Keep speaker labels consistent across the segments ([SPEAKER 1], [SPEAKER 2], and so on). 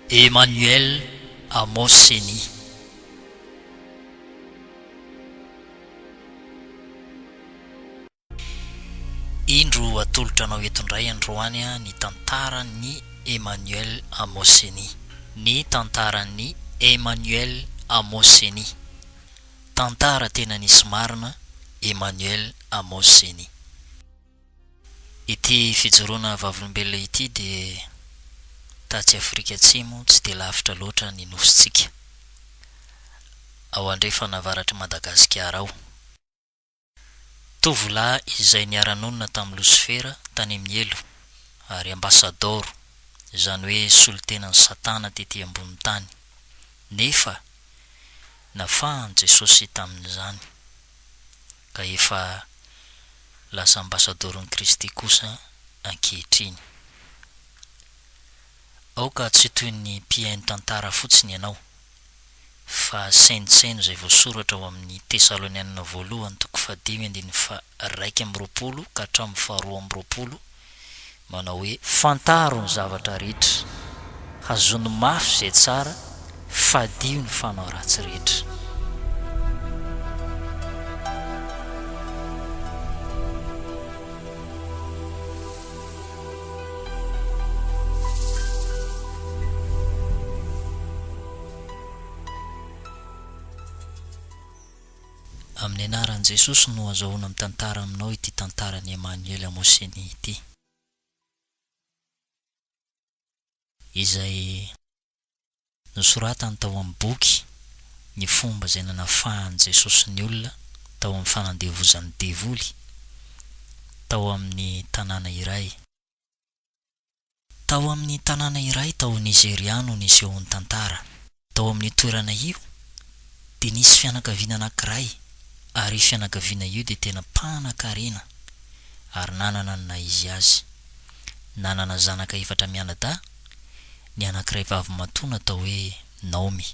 [SPEAKER 1] Emmanuel Amoseny. Indro atolotra anao etondray androany ny tantaran'ny Emmanuel Amoseny. Ny tantaran'ny Emmanuel Amoseny. Tantara tena nisy marina Emmanuel Amoseny. Ity fijoroana vavolombelona ity dia tatsy Afrika Atsimo tsy dia lavitra loatra ny nositsika, ao andrefa avaratra Madagasikara ao. Tovolahy izay niara-nonina tamin'ny Losifera tany amin'ny elo ary ambasadoro, izany hoe solontenan'ny Satana tetỳ ambony tany, nefa nafahany Jesosy tamin'izany ka efa lasa ambasadoron'i Kristy kosa ankehitriny. Aoka tsy toy ny mpiaino tantara fotsiny ianao, fa sainitsaino izay voasoratra ao amin'ny Tesalonianina voalohany 5:2-2 ka hatramin'ny 4:2 manao hoe fantaro ny zavatra rehetra, hazony mafy izay tsara, fadio ny fanao ratsy rehetra. Amin'ny anaran'i Jesosy no azahoana mitantara aminao ity tantaran'ny Emmanuel Amoseny ity, izay nosoratany tao amin'ny boky ny fomba izay nanafahan'i Jesosy ny olona tao amin'ny fanandevozan'ny devoly tao amin'ny tanàna iray. Tao amin'ny tanàna iray tao Nigeria no niseho ny tantara. Tao amin'ny toerana io dia nisy fianakaviana anankiray, ary fianakaviana io dia tena mpanan-karena ary nanana ny naizy azy. Nanana zanaka 4 mianadahy, ny anankiray vavy matoa natao hoe Naomi,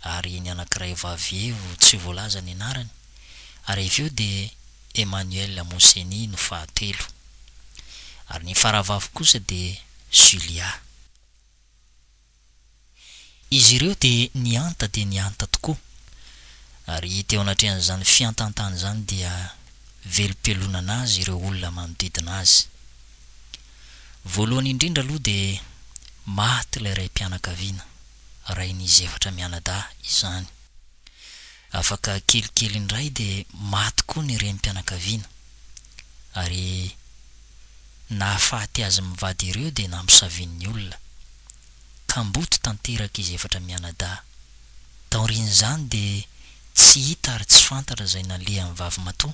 [SPEAKER 1] ary ny anankiray vavy evo tsy voalaza ny anarany, ary avy eo dia Emmanuel Amoseny no fahatelo, ary ny faravavy kosa dia Julia. Izy ireo dia nianta tokoa, ary teo anatrehan'izany fiantantany izany dia velom-pelonana azy ireo olona manodidina azy. Voalohany indrindra aloha dia maty ilay ray mpianakaviana, rain'izy 4 mianadahy izany. Afaka kelikely indray dia maty koa ny renim-pianakaviana, ary nahafaty azy mivady ireo dia nampisavian'ny olona, ka mboto tanteraka izy 4 mianadahy. Taorian'izany dia tsy hita ary tsy fantatra izay nalehan'ny vavy matoa,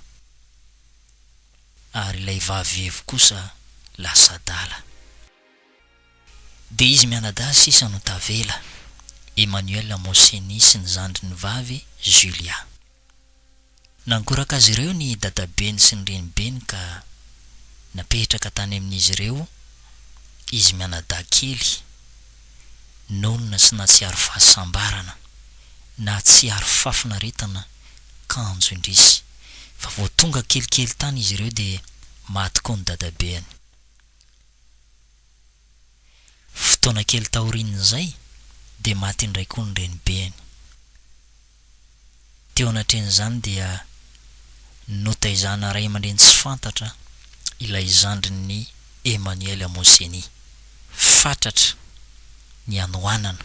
[SPEAKER 1] ary ilay vavy evo kosa lasa adala. Dia izy mianadahy sisa no tavela, Emmanuel Amoseny sy ny zandriny vavy Julia. Nankoraka azy ireo ny dadabeny sy ny renibeny ka napetraka tany amin'izy ireo izy mianadahy kely, nonina sy na tsy ary fahasambarana na tsy ary fafinaretana kanjo indrisy, fa vao tonga kelikely tany izy ireo dia maty koa ny dadabeany. Fotoana kely taorian'izay dia maty indray koa ny renibeany. Teo anatrehan'izany dia notaizana ray aman-dreny tsy fantatra ilay zandrin'ny Emmanuel Amoseny, fatratra ny anohanana,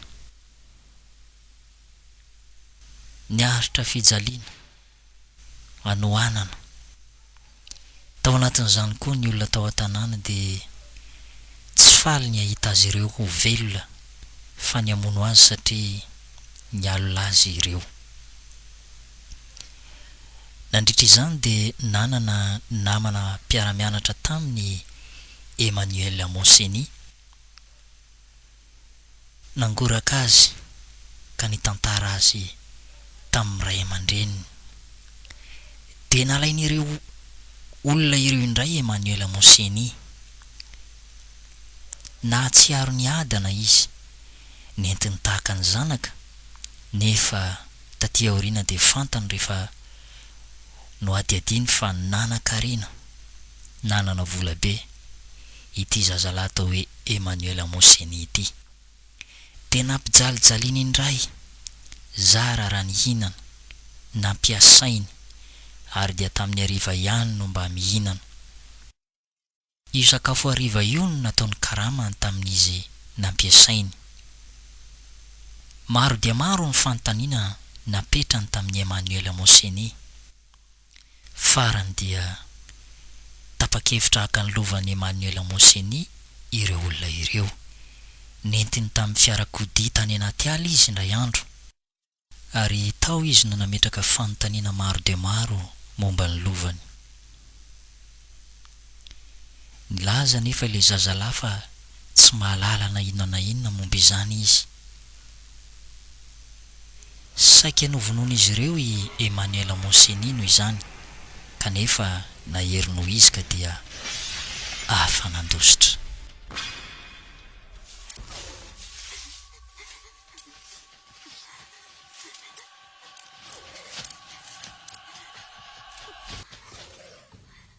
[SPEAKER 1] niaritra fijaliana, anohanana. Tao anatin'izany koa ny olona tao an-tanàna dia tsy faly ny ahita azy ireo ho velona, fa ny hamono azy satria nialola azy ireo. Nandritra izany dia nanana namana mpiara-mianatra tamin'ny Emmanuel Amoseny, nangoraka azy ka nitantara azy tamin'ny ray aman-dreniny. Dia nalain'ireo olona ireo indray Emmanuel Amoseny, na tsiaro ny adana izy, nentiny tahaka ny zanaka, nefa taty aoriana dia fantany rehefa no adiadiny fa nanan-karena, nanana volabe ity zazalahy atao hoe Emmanuel Amoseny ity. Tena ampijalijaliana indray zara raha nihinana nampiasainy ary dia tamin'ny hariva ihany no mba mihinana. Io sakafo hariva io no nataony karamany tamin'izy nampiasainy. Maro dia maro ny fanontaniana napetrany tamin'ny Emmanuel Moseni. Farany dia tapa-kevitra haka ny lovan'ny Emmanuel Moseni ireo olona ireo. Nentiny tamin'ny fiarakodia tany anaty ala izy indray andro, ary tao izy no nametraka fanontaniana maro dia maro momba ny lovany. Nilaza nefa ilay zazalahy fa tsy mahalala na inona momba izany izy. Saika novonoana izy ireo i Emmanuel Moseni no izany, kanefa nahery no izy ka dia afanandositra.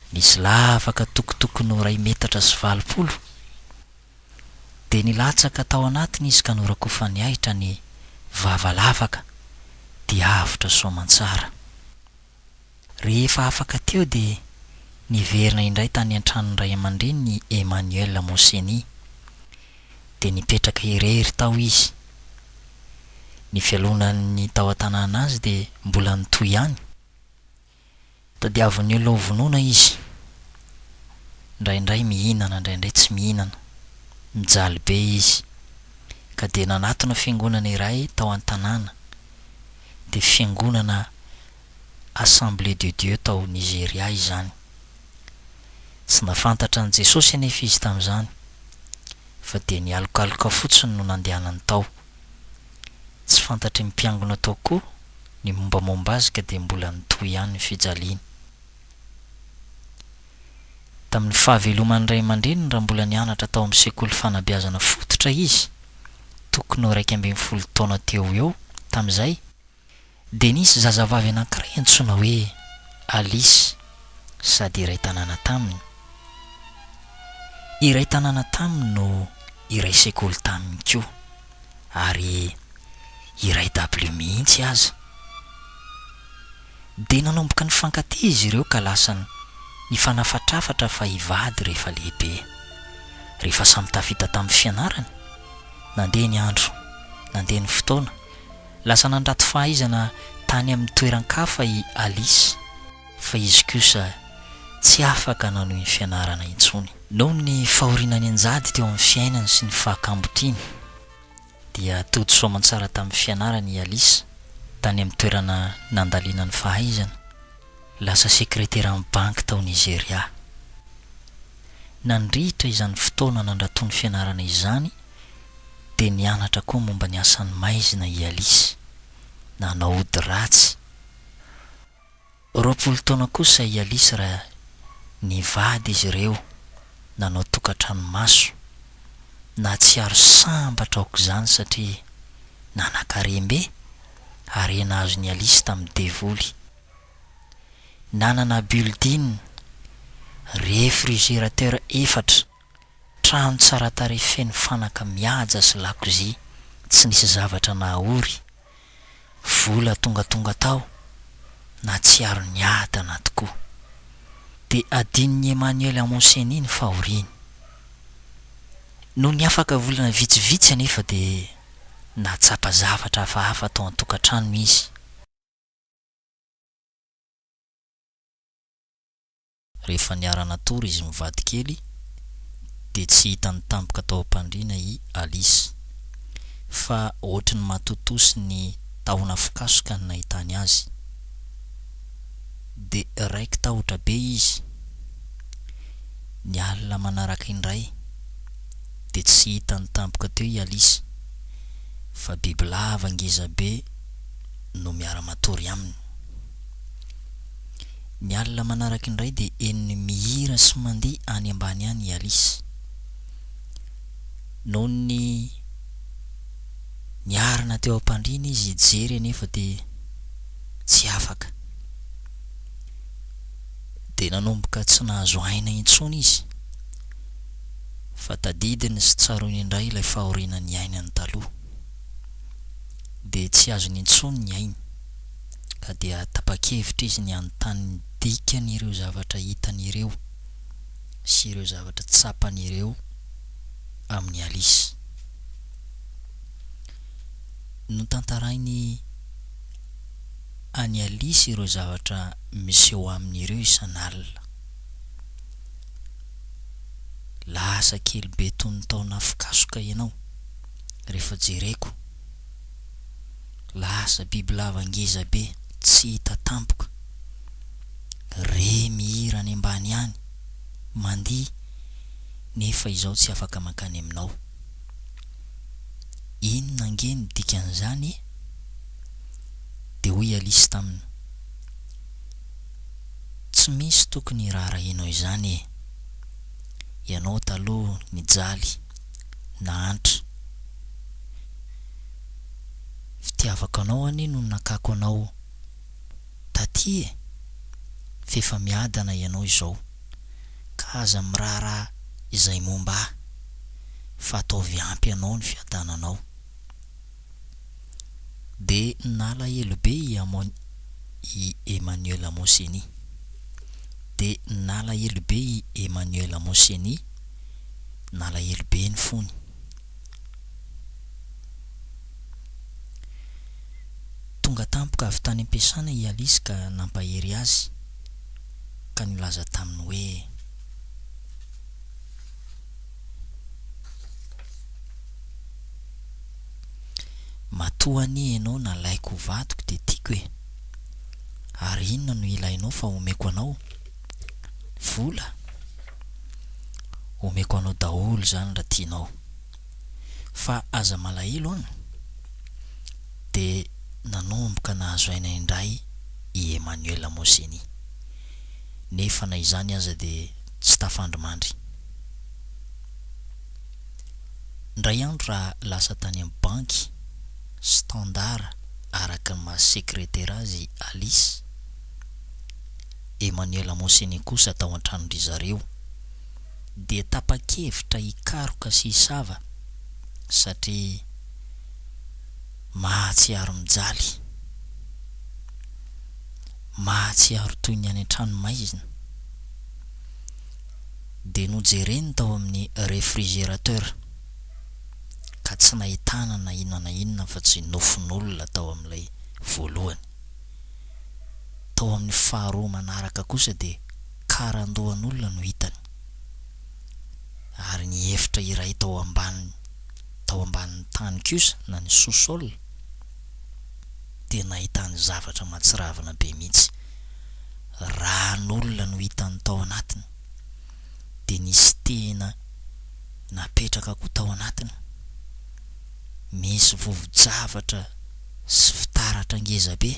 [SPEAKER 1] Nisy lavaka tokotokony 2 metatra sy 20 dia nilatsaka tao anatiny izy ka norakofany ahitra ny vavalavaka dia avotra soamantsara. Rehefa afaka teo dia niverina indray tany an-tranony ray aman-dreny ny Emmanuel Moseni dia nipetraka irery tao izy. Ny fialonany tao an-tanàna azy dia mbola nitoy ihany. Tadiavin'ny olo vonoana izy, indraindray mihinana, indraindray tsy mihinana, mijaly be izy, ka dia nanatona fiangonana iray tao an-tanàna, dia fiangonana Assemblée de Dieu tao Nigeria izany. Tsy nafantatra an' Jesosy anefa izy tamin'izany, fa dia nialokaloka fotsiny no nandehanany tao. Tsy fantatry ny mpiangona tao koa ny mombamomba azy ka dia mbola nitoy ihany ny fijaliany. Tamin'ny fahavelomany ray aman-dreny raha mbola nianatra tao amin'ny sekoly fanabeazana fototra izy, tokony 12 taona teo eo tamin'izay, dia nisy zazavavy anankiray antsoina hoe Alice, sady iray tanàna taminy. Iray tanàna taminy no iray sekoly taminy koa, ary iray W mihitsy aza. Dia nanomboka ny fankatia izy ireo ka lasa ny fanafatrafatra fa hivady rehefa lehibe. Rehefa samy tafita tamin'ny fianarany, nandeha ny andro, nandeha ny fotoana, lasa nandrato fahaizana tany amin'ny toeran-kafa i Alice, fa izy kosa tsy afaka nanohy ny fianarana intsony. Noho ny fahorianany anjady teo amin'ny fiainany sy ny fahakambotriny, dia tody soamantsara tamin'ny fianarany i Alice tany amin'ny toerana nandaliana ny fahaizana. Lasa sekretera amin'ny banky tao Nigeria. Nandritra izany fotoana nandratony fianarana izany dia nianatra koa momba ny asan'ny maizina i Alice, nanao ody ratsy. 20 taona kosa i Alice raha nivady izy ireo, nanao tokantrano maso, na tsy aro sambatra aoka izany satria nanan-karembe ary nahazo ny Alice tamin'ny devoly. Nanana building, réfrigérateur 4, trano tsara tarehy feno fanaka mihaja sy lakozia, tsy nisy zavatra nahory, vola tonga tao, na tsy aro ny adana tokoa. Dia adin'ny Emmanuel Moseni ny fahoriany. Noho ny afaka volana vitsivitsy anefa dia natsapa zavatra hafahafa tao an-tokantrano izy. Rehefa niarana tory izy mivady kely dia tsy hitany tampoka tao am-pandriana i Alice, fa ohatrany matotosi ny tahona fikasoka ny nahitany azy. Dia raiky tahotra be izy. Ny alina manaraka indray dia tsy hitany tampoka teo i Alice, fa bibilava ngeza be no miara-matory aminy. Ny alina manaraka indray dia eniny mihira sy mandeha any ambany any i Alice. Noho ny niarana teo am-pandriana izy hijery anefa dia tsy afaka. Dia nanomboka tsy nahazo aina intsony izy, fa tadidiny sy tsaroiny indray ilay fahoriana ny ainany taloha. dia tsy azony intsony ny ainy, ka dia tapa-kevitra izy ny anontany dikany ireo zavatra hitany ireo sy ireo zavatra tsapany ireo amin'ny Alice. Notantarainy any Alice ireo zavatra miseho aminy ireo isan'alina. Lasa kely be toy ny taona fikasoka ianao rehefa jereko. Lasa biby lava ngeza be tsy hita tampoka, re mihira any ambany any, mandihy nefa izao tsy afaka makany aminao. Inona nge ny dikan'izany? Dia hoy Alice taminy, tsy misy tokony raharahinao izany e. Ianao taloha nijaly, nahantra. Fitiavako anao anie no nakako anao taty e. Fefa miadana ianao izao, ka aza miraharaha izay momba ahy, fa ataovy ampy anao ny fiadananao. De nala elo be i Emmanuel Amoseny. De nala elo be i Emmanuel Amoseny, nala elo be ny fony. Tonga tampoka avy tany am-piasana i Alice ka nampahery azy, ka nilaza taminy hoe, matoa anie ianao nalaiko vadiko de tiako e. Ary inona no ilainao fa omeko anao? Vola. Omeko anao daholo zany raha tianao. Fa aza malahelo any. De nanomboka nahazo aina indray i Emmanuel Amoseny. Nefa na izany aza de tsy tafandrimandry. Ndray andro raha lasa tany amin'ny banky Standard araka ny maha-sekretera azy Alice. Emmanuel Amoseny kosa tao an-tranondry zareo, dia tapa-kevitra hikaroka sy hisava satria mahatsiaro mijaly, mahatsiaro toy ny any an-tranomaizina. Dia nojereny tao amin'ny réfrigérateur, ka tsy nahitana na inona na inona fa tsy nofin'olona tao amin'ilay voalohany. Tao amin'ny faharoa manaraka kosa dia karandoan'olona no hitany, ary ny efitra iray tao ambanin'ny tany kosa na ny sous-sol dia nahitany zavatra mahatsiravana be mihitsy. Ran'olona no hitany tao anatiny, dia nisy tena napetraka koa tao anatiny. Misy vovo-javatra sy fitaratra ngeza be.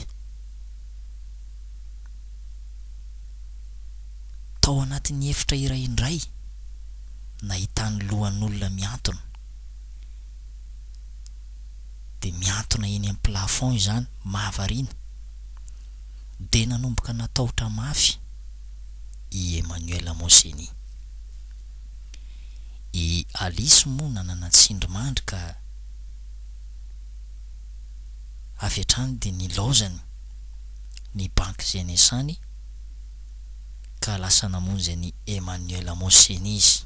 [SPEAKER 1] Tao anatin'ny efitra iray indray nahitany lohan'olona miantona, dia miantona eny amin'ny plafond izany mahavariana. Dia nanomboka natahotra mafy i Emmanuel Amoseny. I Alice moa nanana tsindrimandry ka avy hatrany dia nilaozany ny banky izay niasany, ka lasa namonjy ny Emmanuel Amoseny izy.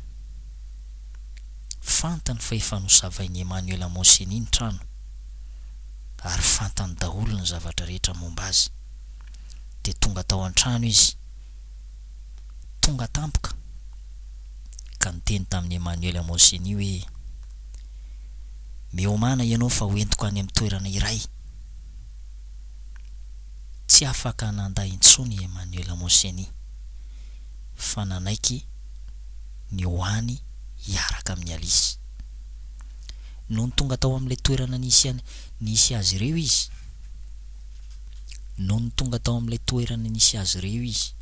[SPEAKER 1] Fantany fa efa nosavain'ny Emmanuel Amoseny ny trano, ary fantany daholo ny zavatra rehetra momba azy. Dia tonga tao an-trano izy, tonga tampoka, ka niteny tamin'ny Emmanuel Amoseny hoe, miomana ianao fa hoentiko any amin'ny toerana iray. Tsy afaka nanday intsony Emmanuel Amoseny, fa nanaiky ny hoany hiaraka amin'ny Alice. Noho ny tonga tao amin'ilay toerana nisy azy ireo izy,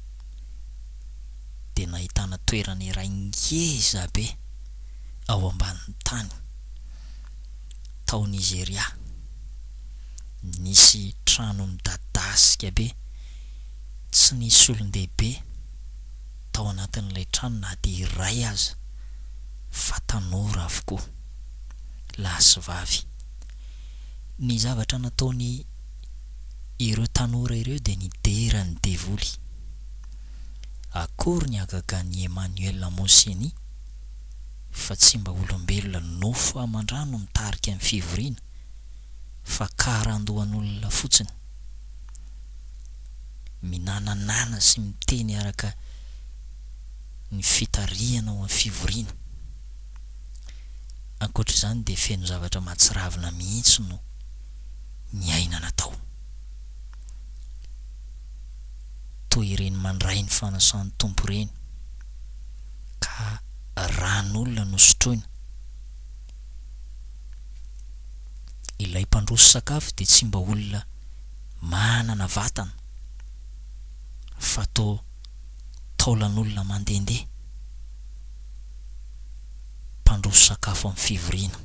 [SPEAKER 1] dia nahitana toerana iray ngeza be ao ambanin'ny tany tao Nigeria. Nisy trano midadasika be, tsy nisy olon-dehibe tao anatin'ilay trano na dia iray aza, fa tanora avokoa, lahy sy vavy. Ny zavatra nataony ireo tanora ireo dia nidera ny devoly. Akory ny agagan'i Emmanuel Lamosieny fa tsy mba olombelona nofo aman-drano mitarika amin'ny fivoriana fa karandohan'olona fotsiny, minananana sy miteny araka ny fitariana ao amin'ny fivoriana. Ankoatr'izany dia feno zavatra mahatsiravina mihitsy no ny aina natao, toy ireny mandray ny fanasan'ny tompo ireny ka ran'olona nosotroina. Ilay mpandroso sakafo dia tsy mba olona manana vatana fa taolan'olona mandehandeha mpandroso sakafo amin'ny fivoriana.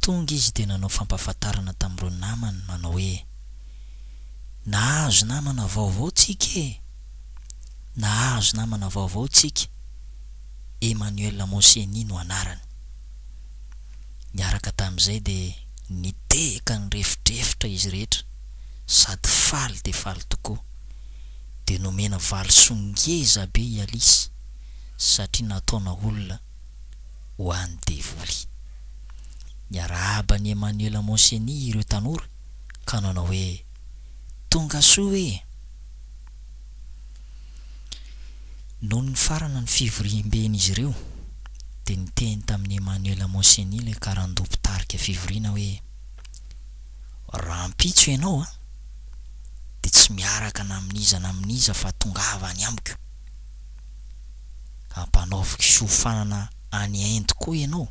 [SPEAKER 1] Tonga izy dia nanao fampahafantarana tamin'ireo namany manao hoe nahazo namana vaovao tsika nahazo namana vaovao tsika. Emmanuel Lamosieny no anarany. Niaraka tamin'izay dia niteka ny refitrefitra izy rehetra sady faly dia faly tokoa, dia nomena valosongeza be i Alisy satria nataona olona ho an'ny devoly. Niarahaba ny Emmanuel Lamosieny ireo tanora ka nanao hoe tonga soa e. Noho ny farana ny fivoriam-ben'izy ireo dia niteny tamin'ny Emmanuel Lamosieny ilay karandoha mpitarika fivoriana hoe raha mpitso ianao dia tsy miaraka namin'iza fa tongava any amiko. Ampanaoviko fiofanana any Inde koa ianao.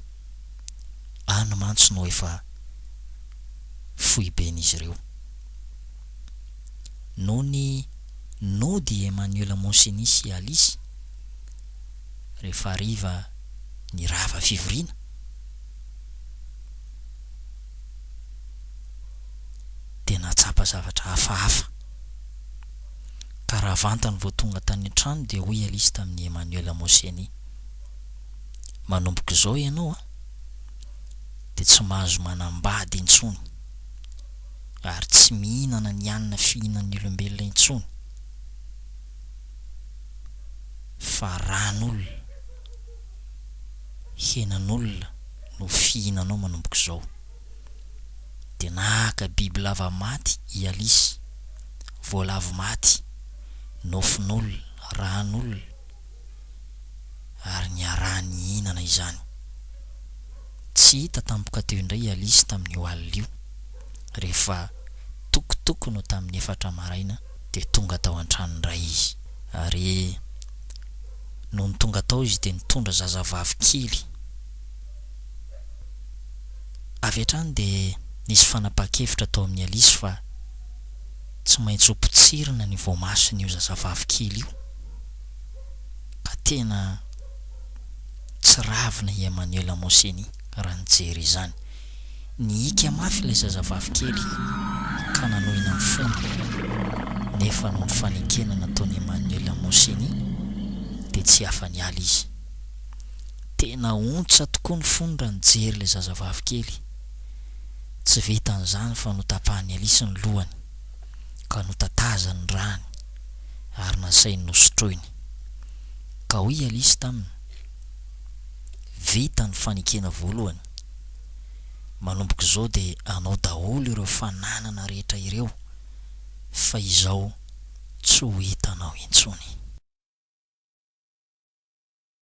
[SPEAKER 1] Ano mantsy no efa fohy ben'izy ireo. Noho ny nody Emmanuel Lamosieny sy Alisy rehefa hariva ny rava fivoriana dia natsapa zavatra hafahafa. Ka raha vantany vao tonga tany an-trano dia hoy Alisy tamin'ny Emmanuel Lamosieny, manomboka izao ianao dia tsy mahazo manambady intsony ary tsy mihinana ny hanina fihinan'ny olombelona intsony fa ran'olona, henan'olona no fihinanao manomboka izao. Dia nahaka biby lava maty i Alisy, voalavo maty, nofin'olona, ran'olona ary niarahany hihinana izany. Tsy hita tampoka teo indray i Alisy tamin'ny oalina io. Rehefa tokotoko no tamin'ny 4 maraina dia tonga tao an-trano indray izy, ary no tonga tao izy dia nitondra zazavavy kely. Avy hatrany dia nisy fanapahan-kevitra tao amin'ny Alisy fa tsy maintsy ho potsirina ny voamasony io zazavavy kely io, ka tena tsy ravina i Emmanuel Lamosieny raha nijery izany. Niika mafy ilay zazavavy kely ka nanohina ny fony, nefa no ny fanekena nataony Emmanuel Lamosieny dia tsy hafa-niala izy. Tena ontsa tokoa ny fony raha nijery ilay zazavavy kely. Tsy vitan'izany fa notapahany Alisy ny lohany ka notatazany rany ary nasainy nosotroiny. Ka hoy Alisy taminy, vita ny fanekena voalohany, manomboka izao dia anao daholo ireo fananana rehetra ireo fa izao tsy ho hitanao intsony.